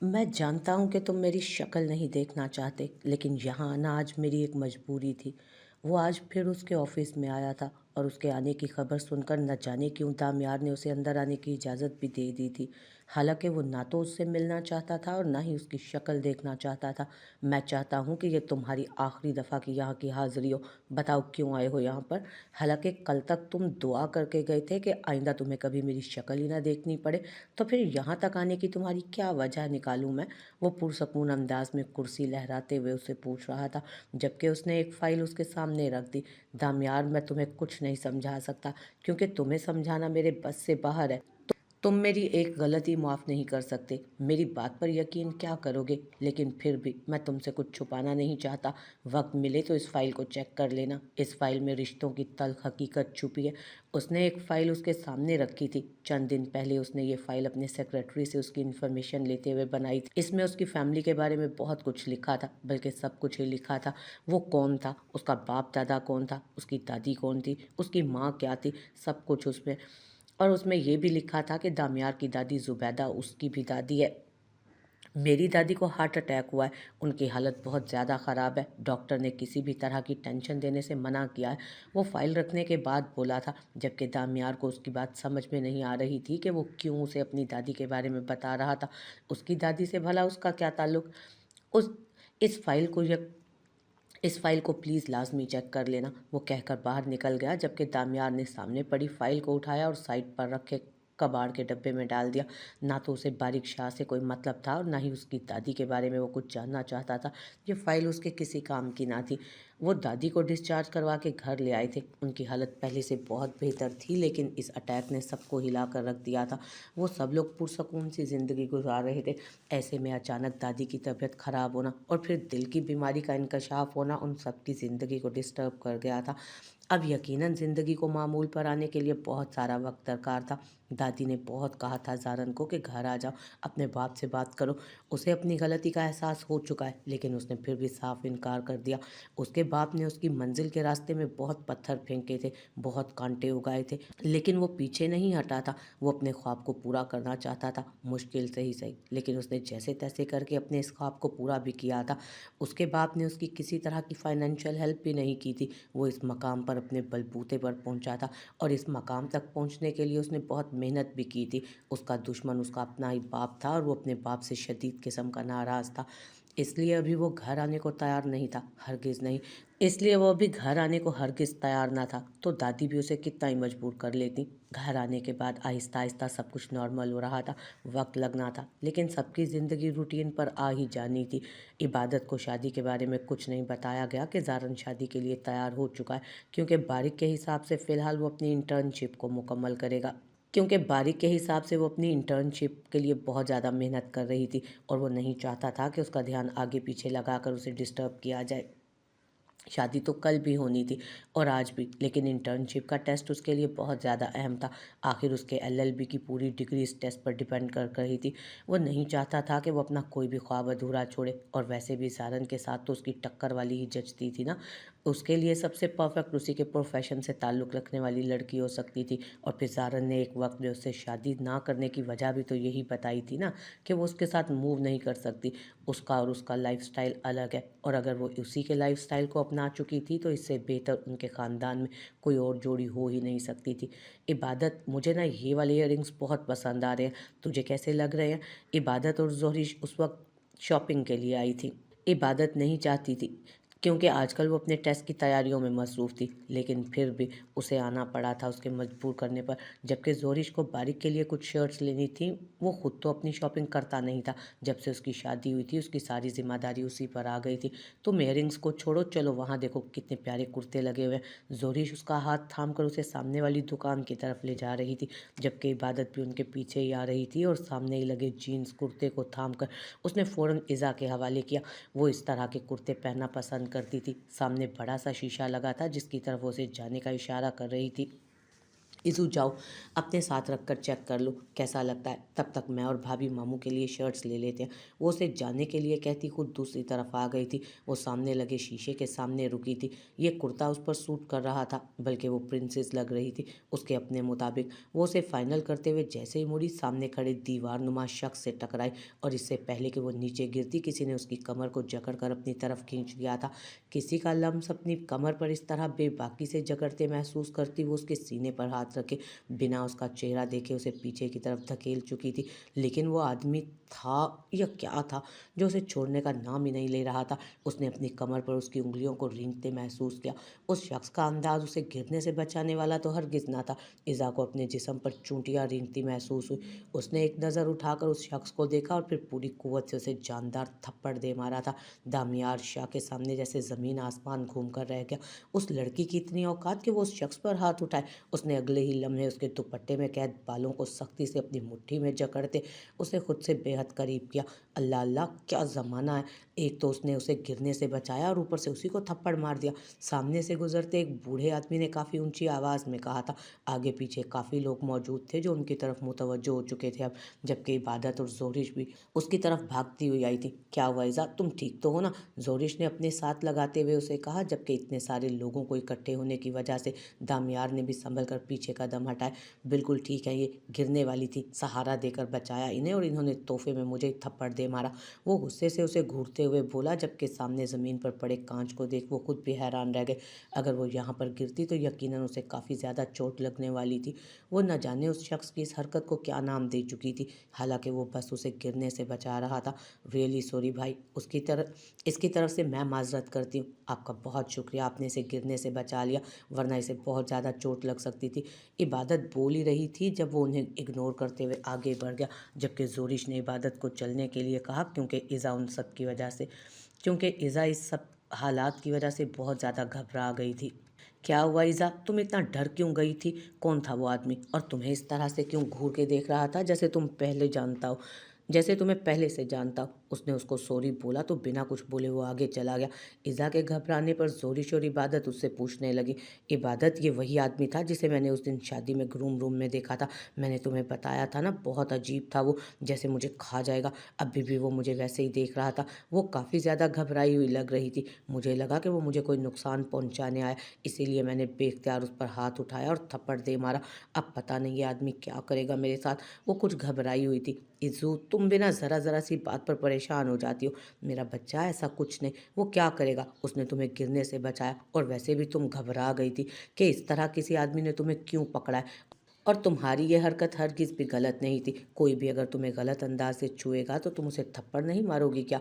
मैं जानता हूँ कि तुम मेरी शक्ल नहीं देखना चाहते, लेकिन यहाँ आना आज मेरी एक मजबूरी थी। वो आज फिर उसके ऑफिस में आया था और उसके आने की खबर सुनकर न जाने क्यों दामयार ने उसे अंदर आने की इजाज़त भी दे दी थी। हालांकि वो ना तो उससे मिलना चाहता था और ना ही उसकी शक्ल देखना चाहता था। मैं चाहता हूँ कि ये तुम्हारी आखिरी दफ़ा की यहाँ की हाज़िरी हो। बताओ क्यों आए हो यहाँ पर? हालांकि कल तक तुम दुआ करके गए थे कि आइंदा तुम्हें कभी मेरी शक्ल ही ना देखनी पड़े, तो फिर यहाँ तक आने की तुम्हारी क्या वजह निकालूं मैं? वो पुरसकून अंदाज में कुर्सी लहराते हुए उससे पूछ रहा था, जबकि उसने एक फाइल उसके सामने रख दी। दामयार, मैं तुम्हें कुछ नहीं समझा सकता, क्योंकि तुम्हें समझाना मेरे बस से बाहर है। तुम मेरी एक गलती माफ़ नहीं कर सकते। मेरी बात पर यकीन क्या करोगे, लेकिन फिर भी मैं तुमसे कुछ छुपाना नहीं चाहता। वक्त मिले तो इस फाइल को चेक कर लेना। इस फाइल में रिश्तों की तल्ख हकीकत छुपी है। उसने एक फ़ाइल उसके सामने रखी थी। चंद दिन पहले उसने ये फ़ाइल अपने सेक्रेटरी से उसकी इन्फॉर्मेशन लेते हुए बनाई थी। इसमें उसकी फैमिली के बारे में बहुत कुछ लिखा था, बल्कि सब कुछ ही लिखा था। वो कौन था, उसका बाप दादा कौन था, उसकी दादी कौन थी, उसकी माँ क्या थी, सब कुछ उसमें। और उसमें ये भी लिखा था कि दामियार की दादी ज़ुबैदा उसकी भी दादी है। मेरी दादी को हार्ट अटैक हुआ है। उनकी हालत बहुत ज़्यादा ख़राब है। डॉक्टर ने किसी भी तरह की टेंशन देने से मना किया है। वो फाइल रखने के बाद बोला था, जबकि दामियार को उसकी बात समझ में नहीं आ रही थी कि वो क्यों उसे अपनी दादी के बारे में बता रहा था। उसकी दादी से भला उसका क्या ताल्लुक़? उस इस फाइल को यक इस फाइल को प्लीज़ लाजमी चेक कर लेना। वो कहकर बाहर निकल गया, जबकि दामियार ने सामने पड़ी फाइल को उठाया और साइड पर रखे कबाड़ के डब्बे में डाल दिया। ना तो उसे बारिक शाह से कोई मतलब था और ना ही उसकी दादी के बारे में वो कुछ जानना चाहता था। ये फाइल उसके किसी काम की ना थी। वो दादी को डिस्चार्ज करवा के घर ले आए थे। उनकी हालत पहले से बहुत बेहतर थी, लेकिन इस अटैक ने सबको हिला कर रख दिया था। वो सब लोग पुरसकून सी ज़िंदगी गुजार रहे थे। ऐसे में अचानक दादी की तबीयत ख़राब होना और फिर दिल की बीमारी का इंकशाफ होना उन सब की ज़िंदगी को डिस्टर्ब कर गया था। अब यकीनन ज़िंदगी को मामूल पर आने के लिए बहुत सारा वक्त दरकार था। दादी ने बहुत कहा था ज़ारन को कि घर आ जाओ, अपने बाप से बात करो। उसे अपनी गलती का एहसास हो चुका है, लेकिन उसने फिर भी साफ इनकार कर दिया। उसके बाप ने उसकी मंजिल के रास्ते में बहुत पत्थर फेंके थे, बहुत कांटे उगाए थे, लेकिन वो पीछे नहीं हटा था। वो अपने ख्वाब को पूरा करना चाहता था, मुश्किल से ही सही, लेकिन उसने जैसे तैसे करके अपने इस ख्वाब को पूरा भी किया था। उसके बाप ने उसकी किसी तरह की फाइनेंशियल हेल्प भी नहीं की थी। वो इस मकाम पर अपने बलबूते पर पहुंचा था और इस मकाम तक पहुंचने के लिए उसने बहुत मेहनत भी की थी। उसका दुश्मन उसका अपना ही बाप था और वो अपने बाप से शदीद किस्म का नाराज़ था। इसलिए अभी वो घर आने को तैयार नहीं था, हरगिज़ नहीं। इसलिए वो अभी घर आने को हरगिज़ तैयार ना था, तो दादी भी उसे कितना ही मजबूर कर लेती। घर आने के बाद आहिस्ता आहिस्ता सब कुछ नॉर्मल हो रहा था। वक्त लगना था, लेकिन सबकी ज़िंदगी रूटीन पर आ ही जानी थी। इबादत को शादी के बारे में कुछ नहीं बताया गया कि ज़ारन शादी के लिए तैयार हो चुका है, क्योंकि बारिक के हिसाब से फ़िलहाल वो अपनी इंटर्नशिप को मुकम्मल करेगा। क्योंकि बारिक के हिसाब से वो अपनी इंटर्नशिप के लिए बहुत ज़्यादा मेहनत कर रही थी और वो नहीं चाहता था कि उसका ध्यान आगे पीछे लगाकर उसे डिस्टर्ब किया जाए। शादी तो कल भी होनी थी और आज भी, लेकिन इंटर्नशिप का टेस्ट उसके लिए बहुत ज़्यादा अहम था। आखिर उसके एलएलबी की पूरी डिग्री इस टेस्ट पर डिपेंड कर रही थी। वो नहीं चाहता था कि वो अपना कोई भी ख्वाब अधूरा छोड़े, और वैसे भी सारन के साथ तो उसकी टक्कर वाली ही जचती थी ना। उसके लिए सबसे परफेक्ट उसी के प्रोफेशन से ताल्लुक़ रखने वाली लड़की हो सकती थी। और फिर सारन ने एक वक्त में उससे शादी ना करने की वजह भी तो यही बताई थी ना, कि वो उसके साथ मूव नहीं कर सकती। उसका और उसका लाइफस्टाइल अलग है, और अगर वो उसी के लाइफस्टाइल को अपना चुकी थी तो इससे बेहतर उनके ख़ानदान में कोई और जोड़ी हो ही नहीं सकती थी। इबादत, मुझे ना ये वाले इयररिंग्स बहुत पसंद आ रहे हैं, तुझे कैसे लग रहे हैं? इबादत और जोहरी उस वक्त शॉपिंग के लिए आई थी। इबादत नहीं चाहती थी, क्योंकि आजकल वो अपने टेस्ट की तैयारियों में मसरूफ़ थी, लेकिन फिर भी उसे आना पड़ा था उसके मजबूर करने पर। जबकि जोरिश को बारिक के लिए कुछ शर्ट्स लेनी थी, वो ख़ुद तो अपनी शॉपिंग करता नहीं था। जब से उसकी शादी हुई थी उसकी सारी जिम्मेदारी उसी पर आ गई थी। तुम इयररिंग्स को छोड़ो, चलो वहाँ देखो कितने प्यारे कुर्ते लगे हुए हैं। जोरिश उसका हाथ थाम कर उसे सामने वाली दुकान की तरफ ले जा रही थी, जबकि इबादत भी उनके पीछे ही आ रही थी और सामने ही लगे जीन्स कुर्ते को थाम कर उसने फ़ौरन इज़ा के हवाले किया। वो इस तरह के कुर्ते पहनना पसंद करती थी। सामने बड़ा सा शीशा लगा था जिसकी तरफ वो उसे जाने का इशारा कर रही थी। इज़ू जाओ अपने साथ रख कर चेक कर लो कैसा लगता है, तब तक मैं और भाभी मामू के लिए शर्ट्स ले लेते हैं। वो उसे जाने के लिए कहती खुद दूसरी तरफ आ गई थी। वो सामने लगे शीशे के सामने रुकी थी। ये कुर्ता उस पर सूट कर रहा था, बल्कि वो प्रिंसेस लग रही थी उसके अपने मुताबिक। वो उसे फाइनल करते हुए जैसे ही मुड़ी, सामने खड़े दीवार नुमा शख्स से टकराई और इससे पहले कि वो नीचे गिरती, किसी ने उसकी कमर को जकड़ कर अपनी तरफ खींच लिया था। किसी का लम्स अपनी कमर पर इस तरह बेबाकी से जकड़ते महसूस करती, वो उसके सीने पर हाथ रखे बिना उसका चेहरा देखे उसे पीछे की तरफ धकेल चुकी थी। लेकिन वो आदमी था या क्या था जो उसे छोड़ने का नाम ही नहीं ले रहा था। उसने अपनी कमर पर उसकी उंगलियों को रेंगते महसूस किया। उस शख्स का अंदाज उसे गिरने से बचाने वाला तो हरगिज ना था। इज़ा को अपने जिस्म पर चूंटियां रेंगती महसूस हुई। उसने एक नज़र उठाकर उस शख्स को देखा और फिर पूरी कुव्वत से उसे जानदार थप्पड़ दे मारा था। दामियार शाह के सामने जैसे ज़मीन आसमान घूम कर रह गया। उस लड़की की इतनी औकात कि वो उस शख्स पर हाथ उठाए। उसने अगले ही लम्हे उसके दुपट्टे में कैद बालों को सख्ती से अपनी मुट्ठी में जकड़ते उसे खुद से बेहद करीब किया। अल्लाह अल्लाह, क्या ज़माना है! एक तो उसने उसे गिरने से बचाया और ऊपर से उसी को थप्पड़ मार दिया। सामने से गुजरते एक बूढ़े आदमी ने काफ़ी ऊंची आवाज़ में कहा था। आगे पीछे काफ़ी लोग मौजूद थे जो उनकी तरफ मुतवज्जो हो चुके थे अब, जबकि इबादत और जोरिश भी उसकी तरफ भागती हुई आई थी। क्या हुआ इज़ा, तुम ठीक तो हो ना? जोरिश ने अपने साथ लगाते हुए उसे कहा, जबकि इतने सारे लोगों को इकट्ठे होने की वजह से दामियार ने भी संभल कर पीछे कदम हटाए। बिल्कुल ठीक है, ये गिरने वाली थी, सहारा देकर बचाया इन्हें और इन्होंने तोहफे में मुझे थप्पड़ दे मारा। वो गुस्से से उसे घूरते हुए बोला, जबकि सामने ज़मीन पर पड़े कांच को देख वो खुद भी हैरान रह गए। अगर वो यहाँ पर गिरती तो यकीनन उसे काफ़ी ज़्यादा चोट लगने वाली थी। वो न जाने उस शख्स की इस हरकत को क्या नाम दे चुकी थी, हालांकि वो बस उसे गिरने से बचा रहा था। रियली सॉरी भाई, इसकी तरफ से मैं माजरत करती हूँ। आपका बहुत शुक्रिया, आपने इसे गिरने से बचा लिया, वरना इसे बहुत ज़्यादा चोट लग सकती थी। इबादत बोल ही रही थी जब वो उन्हें इग्नोर करते हुए आगे बढ़ गया, जबकि जोरिश ने इबादत को चलने के लिए कहा, क्योंकि इज़ा इस सब हालात की वजह से बहुत ज़्यादा घबरा गई थी। क्या हुआ इज़ा, तुम इतना डर क्यों गई थी? कौन था वो आदमी और तुम्हें इस तरह से क्यों घूर के देख रहा था, जैसे तुम्हें पहले से जानता हो? उसने उसको सॉरी बोला तो बिना कुछ बोले वो आगे चला गया। इज़ा के घबराने पर जोरिश और इबादत उससे पूछने लगी, इबादत, ये वही आदमी था जिसे मैंने उस दिन शादी में ग्रूम रूम में देखा था? मैंने तुम्हें बताया था ना, बहुत अजीब था वो, जैसे मुझे खा जाएगा। अभी भी वो मुझे वैसे ही देख रहा था। वो काफ़ी ज़्यादा घबराई हुई लग रही थी। मुझे लगा कि वो मुझे कोई नुकसान पहुंचाने आया, इसीलिए मैंने बेख्तियार उस पर हाथ उठाया और थप्पड़ दे मारा। अब पता नहीं ये आदमी क्या करेगा मेरे साथ। वो कुछ घबराई हुई थी। इज़ू, तुम बिना ज़रा सी बात पर परेशान हो जाती हो। मेरा बच्चा, ऐसा कुछ नहीं, वो क्या करेगा? उसने तुम्हें गिरने से बचाया और वैसे भी तुम घबरा गई थी कि इस तरह किसी आदमी ने तुम्हें क्यों पकड़ा है। और तुम्हारी ये हरकत हरगिज़ भी गलत नहीं थी। कोई भी अगर तुम्हें गलत अंदाज से छुएगा तो तुम उसे थप्पड़ नहीं मारोगी क्या?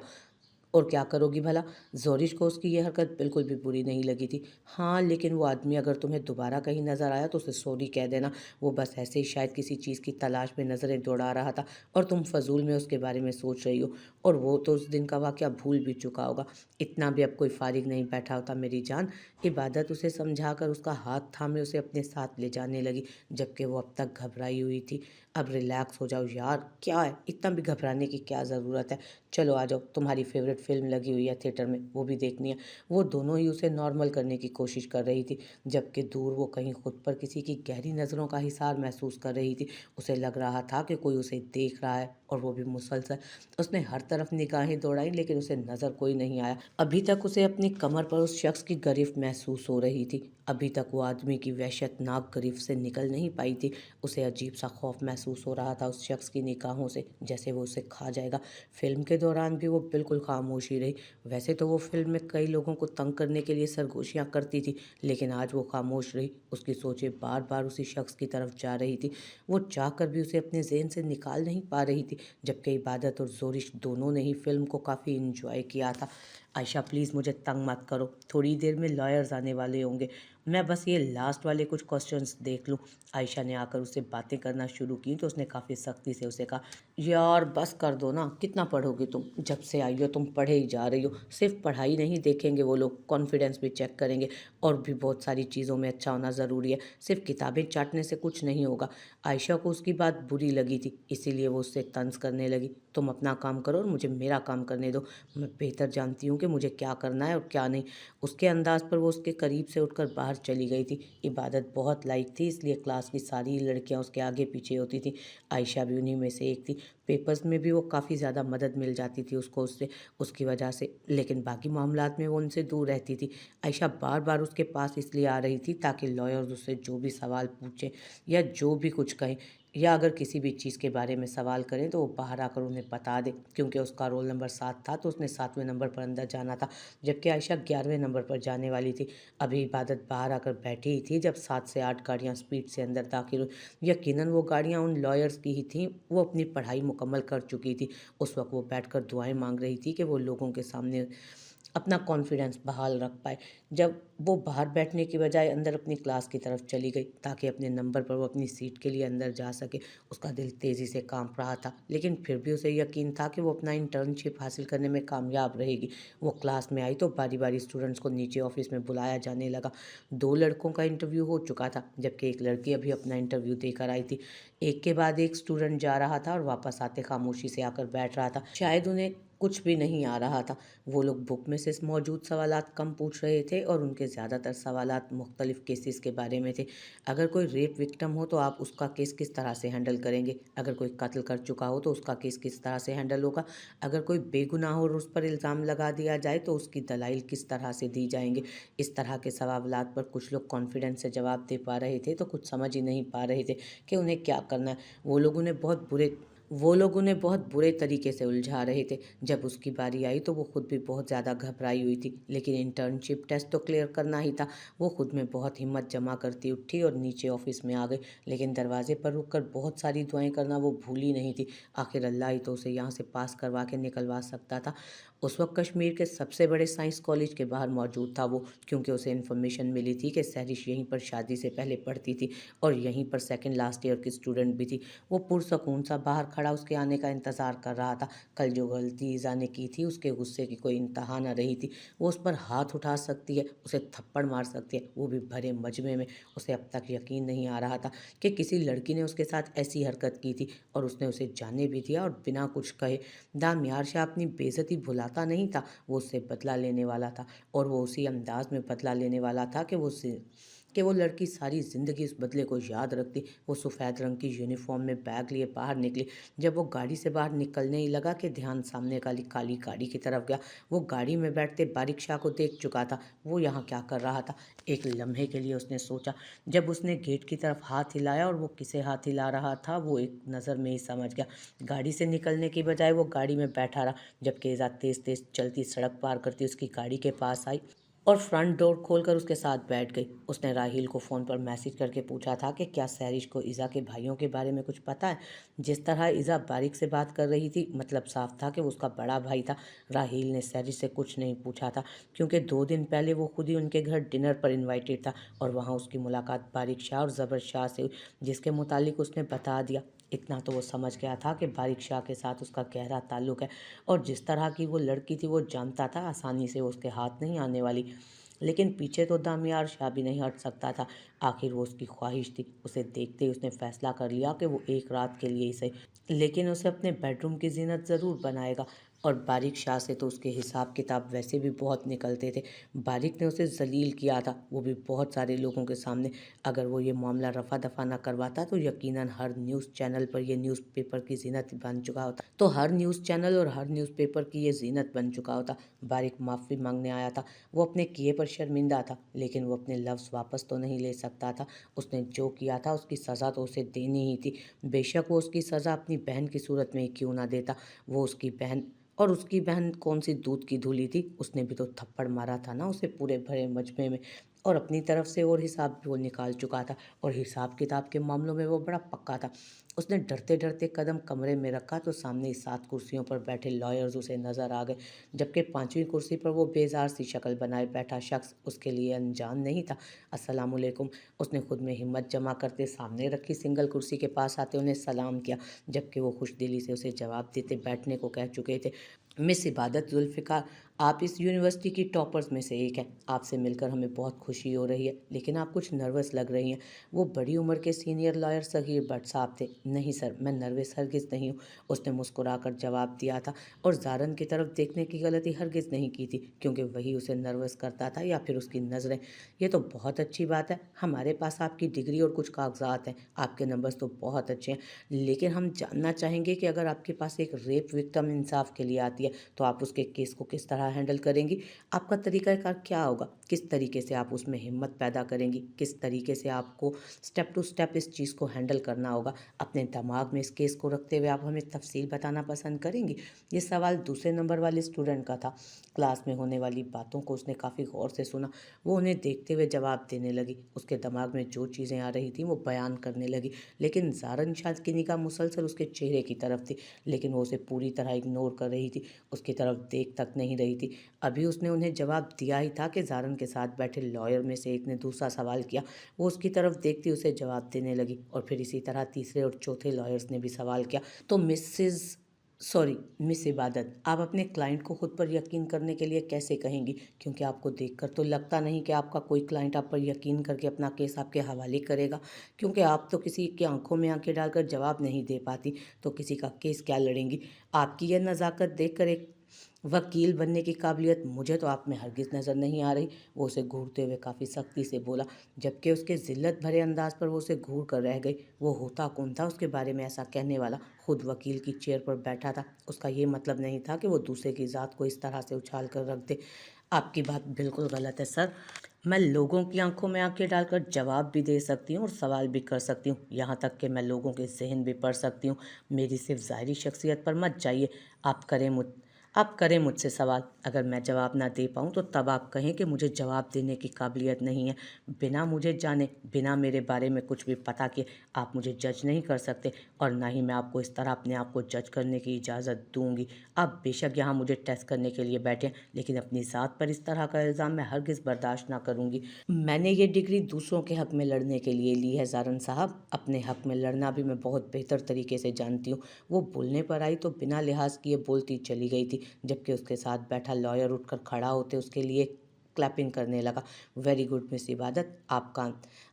और क्या करोगी भला? ज़ोरिश को उसकी ये हरकत बिल्कुल भी बुरी नहीं लगी थी। हाँ, लेकिन वो आदमी अगर तुम्हें दोबारा कहीं नज़र आया तो उसे सॉरी कह देना। वो बस ऐसे ही शायद किसी चीज़ की तलाश में नज़रें दौड़ा रहा था और तुम फ़ज़ूल में उसके बारे में सोच रही हो। और वो तो उस दिन का वाक़या भूल भी चुका होगा। इतना भी अब कोई फ़ारिग नहीं बैठा होता मेरी जान। इबादत उसे समझाकर उसका हाथ थामे उसे अपने साथ ले जाने लगी, जबकि वो अब तक घबराई हुई थी। अब रिलैक्स हो जाओ यार, क्या है, इतना भी घबराने की क्या ज़रूरत है? चलो आ जाओ, तुम्हारी फेवरेट फिल्म लगी हुई है थिएटर में, वो भी देखनी है। वो दोनों ही उसे नॉर्मल करने की कोशिश कर रही थी, जबकि दूर वो कहीं खुद पर किसी की गहरी नज़रों का हिसार महसूस कर रही थी। उसे लग रहा था कि कोई उसे देख रहा है और वो भी मुसलसल। उसने हर तरफ निगाहें दौड़ाई लेकिन उसे नज़र कोई नहीं आया। अभी तक उसे अपनी कमर पर उस शख्स की गिरफ्त महसूस हो रही थी। अभी तक वो आदमी की वहशतनाक गिरफ्त से निकल नहीं पाई थी। उसे अजीब सा खौफ महसूस हो रहा था उस शख्स की निगाहों से, जैसे वो उसे खा जाएगा। फिल्म के दौरान भी वो बिल्कुल खामोश ही रही। वैसे तो वो फिल्म में कई लोगों को तंग करने के लिए सरगोशियां करती थी, लेकिन आज वो खामोश रही। उसकी सोचें बार बार उसी शख्स की तरफ जा रही थी। वो चाहकर भी उसे अपने ज़हन से निकाल नहीं पा रही थी, जबकि इबादत और जोरिश दोनों ने ही फिल्म को काफ़ी इंजॉय किया था। आयशा, प्लीज़ मुझे तंग मत करो, थोड़ी देर में लॉयर्स आने वाले होंगे, मैं बस ये लास्ट वाले कुछ क्वेश्चंस देख लूँ। आयशा ने आकर उससे बातें करना शुरू की तो उसने काफ़ी सख्ती से उसे कहा, यार बस कर दो ना, कितना पढ़ोगे तुम? जब से आई हो तुम पढ़े ही जा रही हो। सिर्फ पढ़ाई नहीं देखेंगे वो लोग, कॉन्फिडेंस भी चेक करेंगे और भी बहुत सारी चीज़ों में अच्छा होना ज़रूरी है। सिर्फ किताबें चाटने से कुछ नहीं होगा। आयशा को उसकी बात बुरी लगी थी, इसीलिए वो उससे तंज करने लगी। तुम अपना काम करो और मुझे मेरा काम करने दो, मैं बेहतर जानती हूँ कि मुझे क्या करना है और क्या नहीं। उसके अंदाज पर वो उसके करीब से उठकर बाहर चली गई थी। इबादत बहुत लाइक थी, इसलिए क्लास की सारी लड़कियाँ उसके आगे पीछे होती थी। आयशा भी उन्हीं में से एक थी। पेपर्स में भी वो काफ़ी ज़्यादा मदद मिल जाती थी उसको उससे, उसकी वजह से, लेकिन बाकी मामलात में वो उनसे दूर रहती थी। आयशा बार बार उसके पास इसलिए आ रही थी ताकि लॉयर्स उससे जो भी सवाल पूछें या जो भी कुछ कहें, या अगर किसी भी चीज़ के बारे में सवाल करें तो वो बाहर आकर उन्हें बता दे। क्योंकि उसका रोल नंबर 7 था तो उसने 7वें नंबर पर अंदर जाना था, जबकि आयशा 11वें नंबर पर जाने वाली थी। अभी इबादत बाहर आकर बैठी ही थी जब 7 से 8 गाड़ियाँ स्पीड से अंदर दाखिल हुई। यकीनन वो गाड़ियाँ उन लॉयर्स की ही थीं। वो अपनी पढ़ाई मुकम्मल कर चुकी थी। उस वक्त वो बैठकर दुआएं मांग रही थी कि वो लोगों के सामने अपना कॉन्फिडेंस बहाल रख पाए। जब वो बाहर बैठने की बजाय अंदर अपनी क्लास की तरफ चली गई ताकि अपने नंबर पर वो अपनी सीट के लिए अंदर जा सके, उसका दिल तेज़ी से कांप रहा था, लेकिन फिर भी उसे यकीन था कि वो अपना इंटर्नशिप हासिल करने में कामयाब रहेगी। वो क्लास में आई तो बारी बारी स्टूडेंट्स को नीचे ऑफिस में बुलाया जाने लगा। 2 लड़कों का इंटरव्यू हो चुका था, जबकि एक लड़की अभी अपना इंटरव्यू देकर आई थी। एक के बाद एक स्टूडेंट जा रहा था और वापस आते खामोशी से आकर बैठ रहा था। शायद उन्हें कुछ भी नहीं आ रहा था। वो लोग बुक में से मौजूद सवालात कम पूछ रहे थे और उनके ज़्यादातर सवालात मुख्तलिफ केसेस के बारे में थे। अगर कोई रेप विक्टिम हो तो आप उसका केस किस तरह से हैंडल करेंगे? अगर कोई कत्ल कर चुका हो तो उसका केस किस तरह से हैंडल होगा? अगर कोई बेगुनाह हो और उस पर इल्ज़ाम लगा दिया जाए तो उसकी दलाइल किस तरह से दी जाएंगे? इस तरह के सवालात पर कुछ लोग कॉन्फिडेंस से जवाब दे पा रहे थे तो कुछ समझ ही नहीं पा रहे थे कि उन्हें क्या करना है। वो लोग उन्हें बहुत बुरे तरीके से उलझा रहे थे। जब उसकी बारी आई तो वो खुद भी बहुत ज़्यादा घबराई हुई थी, लेकिन इंटर्नशिप टेस्ट तो क्लियर करना ही था। वो खुद में बहुत हिम्मत जमा करती उठी और नीचे ऑफिस में आ गई, लेकिन दरवाजे पर रुककर बहुत सारी दुआएं करना वो भूली नहीं थी। आखिर अल्लाह ही तो उसे यहाँ से पास करवा के निकलवा सकता था। उस वक्त कश्मीर के सबसे बड़े साइंस कॉलेज के बाहर मौजूद था वो, क्योंकि उसे इन्फॉर्मेशन मिली थी कि सहरिश यहीं पर शादी से पहले पढ़ती थी और यहीं पर सेकेंड लास्ट ईयर की स्टूडेंट भी थी। वो पुरसकून सा बाहर खड़ा उसके आने का इंतज़ार कर रहा था। कल जो गलती ईज़ा ने की थी उसके गुस्से की कोई इंतहा न रही थी। वो उस पर हाथ उठा सकती है, उसे थप्पड़ मार सकती है, वो भी भरे मजमे में। उसे अब तक यकीन नहीं आ रहा था कि किसी लड़की ने उसके साथ ऐसी हरकत की थी और उसने उसे जाने भी दिया और बिना कुछ कहे। दामियार शाह अपनी बेइज्जती भुलाता नहीं था, वो उससे बदला लेने वाला था, और वो उसी अंदाज में बदला लेने वाला था कि वो लड़की सारी ज़िंदगी उस बदले को याद रखती। वो सफ़ेद रंग की यूनिफॉर्म में बैग लिए बाहर निकली। जब वो गाड़ी से बाहर निकलने ही लगा कि ध्यान सामने काली काली गाड़ी की तरफ गया। वो गाड़ी में बैठते बारिक शाह को देख चुका था। वो यहाँ क्या कर रहा था? एक लम्हे के लिए उसने सोचा। जब उसने गेट की तरफ हाथ हिलाया और वो किसे हाथ हिला रहा था वो एक नज़र में ही समझ गया। गाड़ी से निकलने की बजाय वो गाड़ी में बैठा रहा, जबकि इज़ा तेज़ तेज़ चलती सड़क पार करती उसकी गाड़ी के पास आई और फ्रंट डोर खोलकर उसके साथ बैठ गई। उसने राहील को फ़ोन पर मैसेज करके पूछा था कि क्या सहरिश को इज़ा के भाइयों के बारे में कुछ पता है। जिस तरह इज़ा बारिक से बात कर रही थी, मतलब साफ था कि वो उसका बड़ा भाई था। राहील ने सहरिश से कुछ नहीं पूछा था, क्योंकि 2 दिन पहले वो खुद ही उनके घर डिनर पर इन्वाइटेड था और वहाँ उसकी मुलाकात बारिक शाह और ज़बर शाह से हुई, जिसके मुतालिक उसने बता दिया। इतना तो वो समझ गया था कि बारिक शाह के साथ उसका गहरा ताल्लुक़ है, और जिस तरह की वो लड़की थी वो जानता था आसानी से वो उसके हाथ नहीं आने वाली। लेकिन पीछे तो दामियार शाह भी नहीं हट सकता था। आखिर वो उसकी ख्वाहिश थी। उसे देखते ही उसने फैसला कर लिया कि वो एक रात के लिए ही सही, लेकिन उसे अपने बेडरूम की जीनत ज़रूर बनाएगा। और बारिक शाह से तो उसके हिसाब किताब वैसे भी बहुत निकलते थे। बारिक ने उसे जलील किया था, वो भी बहुत सारे लोगों के सामने। अगर वो ये मामला रफा दफा ना करवाता तो यकीनन हर न्यूज़ चैनल पर यह न्यूज़पेपर की जीनत बन चुका होता। बारिक माफ़ी मांगने आया था। वो अपने किए पर शर्मिंदा था, लेकिन वो अपने लफ्ज़ वापस तो नहीं ले सकता था। उसने जो किया था उसकी सज़ा तो उसे देनी ही थी। बेशक वो उसकी सज़ा अपनी बहन की सूरत में ही क्यों ना देता। वो उसकी बहन, और उसकी बहन कौन सी दूध की धुली थी। उसने भी तो थप्पड़ मारा था ना उसे पूरे भरे मजमे में, और अपनी तरफ से और हिसाब भी वो निकाल चुका था, और हिसाब किताब के मामलों में वो बड़ा पक्का था। उसने डरते डरते कदम कमरे में रखा तो सामने ही 7 कुर्सियों पर बैठे लॉयर्स उसे नज़र आ गए, जबकि 5वीं कुर्सी पर वो बेजार सी शक्ल बनाए बैठा शख्स उसके लिए अनजान नहीं था। अस्सलामुअलैकुम। उसने खुद में हिम्मत जमा करते सामने रखी सिंगल कुर्सी के पास आते उन्हें सलाम किया, जबकि वो खुश दिली से उसे जवाब देते बैठने को कह चुके थे। मिस इबादत जुल्फ़िकार, आप इस यूनिवर्सिटी की टॉपर्स में से एक हैं। आपसे मिलकर हमें बहुत खुशी हो रही है, लेकिन आप कुछ नर्वस लग रही हैं। वो बड़ी उम्र के सीनियर लॉयर सगीर भट्ट साहब थे। नहीं सर, मैं नर्वस हरगिज़ नहीं हूँ, उसने मुस्कुराकर जवाब दिया था। और ज़ारन की तरफ देखने की गलती हरगिज़ नहीं की थी, क्योंकि वही उसे नर्वस करता था या फिर उसकी नज़रें। ये तो बहुत अच्छी बात है, हमारे पास आपकी डिग्री और कुछ कागजात हैं, आपके नंबर्स तो बहुत अच्छे हैं, लेकिन हम जानना चाहेंगे कि अगर आपके पास एक रेप विक्टिम इंसाफ के लिए आती है तो आप उसके केस को किस तरह हैंडल करेंगी? आपका तरीक़ाकार क्या होगा? किस तरीके से आप उसमें हिम्मत पैदा करेंगी? किस तरीके से आपको स्टेप टू स्टेप इस चीज़ को हैंडल करना होगा? अपने दिमाग में इस केस को रखते हुए आप हमें तफ़सील बताना पसंद करेंगी? ये सवाल दूसरे नंबर वाले स्टूडेंट का था। क्लास में होने वाली बातों को उसने काफ़ी गौर से सुना। वो उन्हें देखते हुए जवाब देने लगी। उसके दिमाग में जो चीज़ें आ रही थीं वो बयान करने लगी, लेकिन ज़ारन शाह की निगाह मुसलसल उसके चेहरे की तरफ थी, लेकिन वो उसे पूरी तरह इग्नोर कर रही थी, उसकी तरफ देख तक नहीं रही थी। अभी उसने उन्हें जवाब दिया ही था कि ज़ारन के साथ बैठे लॉयर में से एक ने दूसरा सवाल किया। वो उसकी तरफ देखती उसे जवाब देने लगी, और फिर इसी तरह तीसरे और चौथे लॉयर्स ने भी सवाल किया। तो मिस इबादत, आप अपने क्लाइंट को खुद पर यकीन करने के लिए कैसे कहेंगी? क्योंकि आपको देखकर तो लगता नहीं कि आपका कोई क्लाइंट आप पर यकीन करके अपना केस आपके हवाले करेगा, क्योंकि आप तो किसी की आंखों में आंखें डालकर जवाब नहीं दे पाती, तो किसी का केस क्या लड़ेंगी? आपकी यह नज़ाकत देखकर एक वकील बनने की काबिलियत मुझे तो आप में हरगिज़ नज़र नहीं आ रही। वो उसे घूरते हुए काफ़ी सख्ती से बोला, जबकि उसके ज़िल्लत भरे अंदाज पर वो उसे घूर कर रह गई। वो होता कौन था उसके बारे में ऐसा कहने वाला? खुद वकील की चेयर पर बैठा था। उसका ये मतलब नहीं था कि वो दूसरे की ज़ात को इस तरह से उछाल कर रख दे। आपकी बात बिल्कुल गलत है सर। मैं लोगों की आंखों में आंखें डालकर जवाब भी दे सकती हूँ और सवाल भी कर सकती हूँ, यहाँ तक कि मैं लोगों के ज़हन भी पढ़ सकती हूँ। मेरी सिर्फ ज़ाहिरी शख्सियत पर मत जाइए। आप करें मुझ आप करें मुझसे सवाल। अगर मैं जवाब ना दे पाऊँ तो तब आप कहें कि मुझे जवाब देने की काबिलियत नहीं है। बिना मुझे जाने, बिना मेरे बारे में कुछ भी पता किए आप मुझे जज नहीं कर सकते, और ना ही मैं आपको इस तरह अपने आप को जज करने की इजाज़त दूंगी। आप बेशक यहाँ मुझे टेस्ट करने के लिए बैठे हैं, लेकिन अपनी ज़ात पर इस तरह का इल्ज़ाम मैं हरगिज़ बर्दाश्त ना करूँगी। मैंने ये डिग्री दूसरों के हक़ में लड़ने के लिए ली है ज़ारन साहब। अपने हक़ में लड़ना भी मैं बहुत बेहतर तरीके से जानती हूँ। वो बोलने पर आई तो बिना लिहाज किए बोलती चली गई थी, जबकि उसके साथ बैठा लॉयर उठकर खड़ा होते उसके लिए क्लैपिंग करने लगा। वेरी गुड मिस इबादत,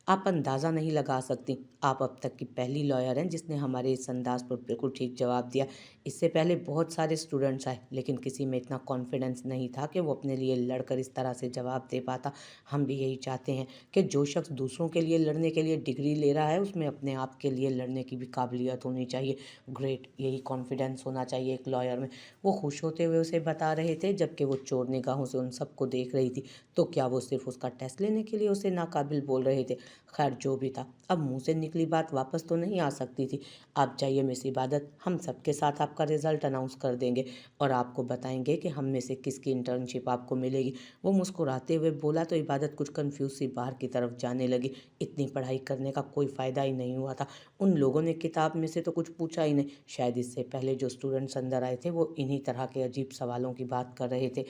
आप अंदाज़ा नहीं लगा सकती। आप अब तक की पहली लॉयर हैं जिसने हमारे इस अंदाज़ पर बिल्कुल ठीक जवाब दिया। इससे पहले बहुत सारे स्टूडेंट्स आए, लेकिन किसी में इतना कॉन्फिडेंस नहीं था कि वो अपने लिए लड़कर इस तरह से जवाब दे पाता। हम भी यही चाहते हैं कि जो शख्स दूसरों के लिए लड़ने के लिए डिग्री ले रहा है उसमें अपने आप के लिए लड़ने की भी काबिलियत होनी चाहिए। ग्रेट, यही कॉन्फिडेंस होना चाहिए एक लॉयर में। वो खुश होते हुए उसे बता रहे थे, जबकि वो चोर निगाहों से उन सबको देख रही थी। तो क्या वो सिर्फ उसका टेस्ट लेने के लिए उसे नाकाबिल बोल रहे थे? खैर जो भी था, अब मुंह से निकली बात वापस तो नहीं आ सकती थी। आप जाइए मिस इबादत, हम सबके साथ आपका रिजल्ट अनाउंस कर देंगे और आपको बताएंगे कि हम में से किसकी इंटर्नशिप आपको मिलेगी। वो मुस्कुराते हुए बोला तो इबादत कुछ कंफ्यूज सी बाहर की तरफ जाने लगी। इतनी पढ़ाई करने का कोई फ़ायदा ही नहीं हुआ था। उन लोगों ने किताब में से तो कुछ पूछा ही नहीं। शायद इससे पहले जो स्टूडेंट्स अंदर आए थे वो इन्हीं तरह के अजीब सवालों की बात कर रहे थे।